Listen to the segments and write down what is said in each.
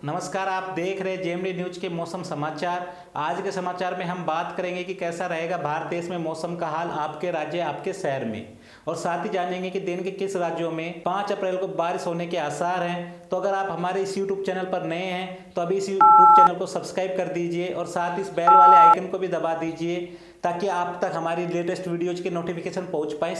नमस्कार, आप देख रहे हैं जेएमडी न्यूज के मौसम समाचार। आज के समाचार में हम बात करेंगे कि कैसा रहेगा भारत देश में मौसम का हाल आपके राज्य आपके शहर में, और साथ ही जानेंगे कि दिन के किस राज्यों में 5 अप्रैल को बारिश होने के आसार हैं। तो अगर आप हमारे इस यूट्यूब चैनल पर नए हैं तो अभी इस यूट्यूब चैनल को सब्सक्राइब कर दीजिए और साथ ही इस बेल वाले आइकन को भी दबा दीजिए ताकि आप तक हमारी लेटेस्ट वीडियोज के नोटिफिकेशन पहुँच पाए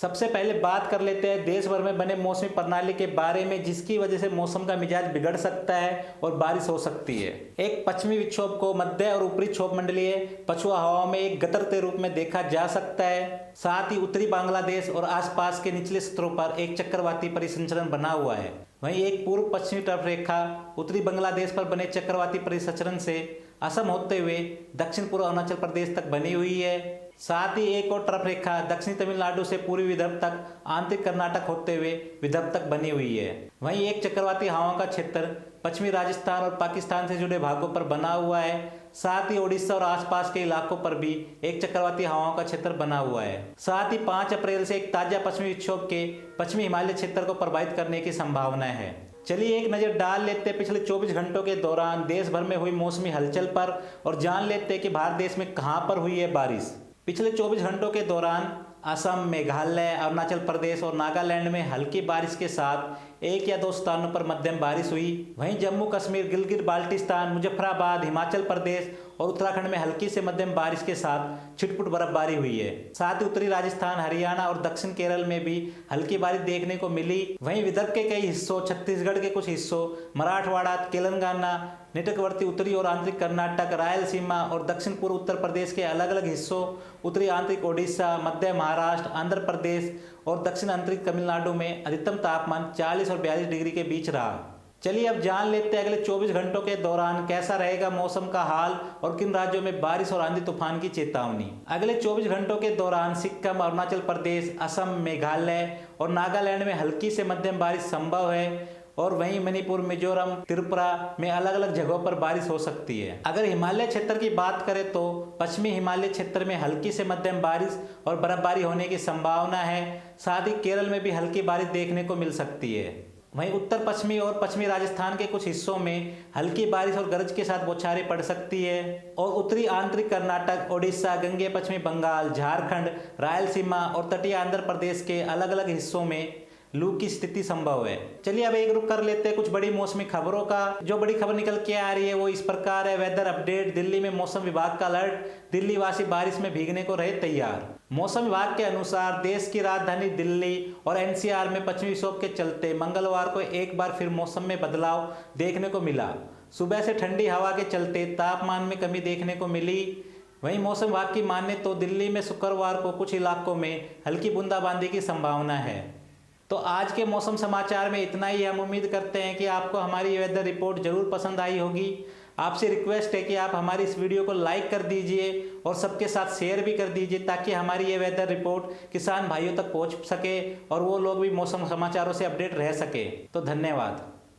सबसे पहले बात कर लेते हैं देश भर में बने मौसमी प्रणाली के बारे में, जिसकी वजह से मौसम का मिजाज बिगड़ सकता है और बारिश हो सकती है। एक पश्चिमी विक्षोभ को मध्य और ऊपरी क्षोभ मंडलीय पछुआ हवाओं में एक गतर के रूप में देखा जा सकता है। साथ ही उत्तरी बांग्लादेश और आसपास के निचले स्तरों पर एक चक्रवाती परिसंचरण बना हुआ है। वहीं एक पूर्व पश्चिमी तरफ रेखा उत्तरी बांग्लादेश पर बने चक्रवाती परिसंचरण से असम होते हुए दक्षिण पूर्व अरुणाचल प्रदेश तक बनी हुई है। साथ ही एक और तरफ रेखा दक्षिणी तमिलनाडु से पूर्वी विदर्भ तक आंतरिक कर्नाटक होते हुए विदर्भ तक बनी हुई है। वहीं एक चक्रवाती हवाओं का क्षेत्र पश्चिमी राजस्थान और पाकिस्तान से जुड़े भागों पर बना हुआ है। साथ ही ओडिशा और आसपास के इलाकों पर भी एक चक्रवाती हवाओं का क्षेत्र बना हुआ है। साथ ही 5 अप्रैल से एक ताजा पश्चिमी विक्षोभ के पश्चिमी हिमालय क्षेत्र को प्रभावित करने की संभावना है। चलिए एक नज़र डाल लेते हैं पिछले 24 घंटों के दौरान देश भर में हुई मौसमी हलचल पर और जान लेते हैं कि भारत देश में कहां पर हुई है बारिश। पिछले 24 घंटों के दौरान असम, मेघालय, अरुणाचल प्रदेश और नागालैंड में हल्की बारिश के साथ 1 या 2 स्थानों पर मध्यम बारिश हुई। वहीं जम्मू कश्मीर, गिलगित बाल्टिस्तान, मुजफ्फराबाद, हिमाचल प्रदेश और उत्तराखंड में हल्की से मध्यम बारिश के साथ छिटपुट बर्फबारी हुई है। साथ ही उत्तरी राजस्थान, हरियाणा और दक्षिण केरल में भी हल्की बारिश देखने को मिली। वहीं विदर्भ के कई हिस्सों, छत्तीसगढ़ के कुछ हिस्सों, मराठवाड़ा, तेलंगाना, निकटवर्ती उत्तरी और आंतरिक कर्नाटक, रायलसीमा और दक्षिण पूर्व उत्तर प्रदेश के अलग अलग हिस्सों, उत्तरी आंतरिक ओडिशा, मध्य महाराष्ट्र, आंध्र प्रदेश और दक्षिण आंतरिक तमिलनाडु में अधिकतम तापमान 40 और 42 डिग्री के बीच रहा। चलिए अब जान लेते हैं अगले 24 घंटों के दौरान कैसा रहेगा मौसम का हाल और किन राज्यों में बारिश और आंधी तूफान की चेतावनी। अगले 24 घंटों के दौरान सिक्किम, अरुणाचल प्रदेश, असम, मेघालय और नागालैंड में हल्की से मध्यम बारिश संभव है और वहीं मणिपुर, मिजोरम, त्रिपुरा में अलग अलग जगहों पर बारिश हो सकती है। अगर हिमालय क्षेत्र की बात करें तो पश्चिमी हिमालय क्षेत्र में हल्की से मध्यम बारिश और बर्फबारी होने की संभावना है। साथ ही केरल में भी हल्की बारिश देखने को मिल सकती है। वहीं उत्तर पश्चिमी और पश्चिमी राजस्थान के कुछ हिस्सों में हल्की बारिश और गरज के साथ बौछारें पड़ सकती है और उत्तरी आंतरिक कर्नाटक, ओडिशा, गंगे पश्चिमी बंगाल, झारखंड, रायलसीमा और तटीय आंध्र प्रदेश के अलग अलग हिस्सों में लू की स्थिति संभव है। चलिए अब एक रुख कर लेते हैं कुछ बड़ी मौसमी खबरों का। जो बड़ी खबर निकल के आ रही है वो इस प्रकार है। वेदर अपडेट, दिल्ली में मौसम विभाग का अलर्ट, दिल्ली वासी बारिश में भीगने को रहे तैयार। मौसम विभाग के अनुसार देश की राजधानी दिल्ली और एनसीआर में पश्चिमी विक्षोभ के चलते मंगलवार को एक बार फिर मौसम में बदलाव देखने को मिला। सुबह से ठंडी हवा के चलते तापमान में कमी देखने को मिली। वहीं मौसम विभाग की माने तो दिल्ली में शुक्रवार को कुछ इलाकों में हल्की बूंदाबांदी की संभावना है। तो आज के मौसम समाचार में इतना ही। हम उम्मीद करते हैं कि आपको हमारी वेदर रिपोर्ट जरूर पसंद आई होगी। आपसे रिक्वेस्ट है कि आप हमारी इस वीडियो को लाइक कर दीजिए और सबके साथ शेयर भी कर दीजिए ताकि हमारी ये वेदर रिपोर्ट किसान भाइयों तक पहुंच सके और वो लोग भी मौसम समाचारों से अपडेट रह सके। तो धन्यवाद।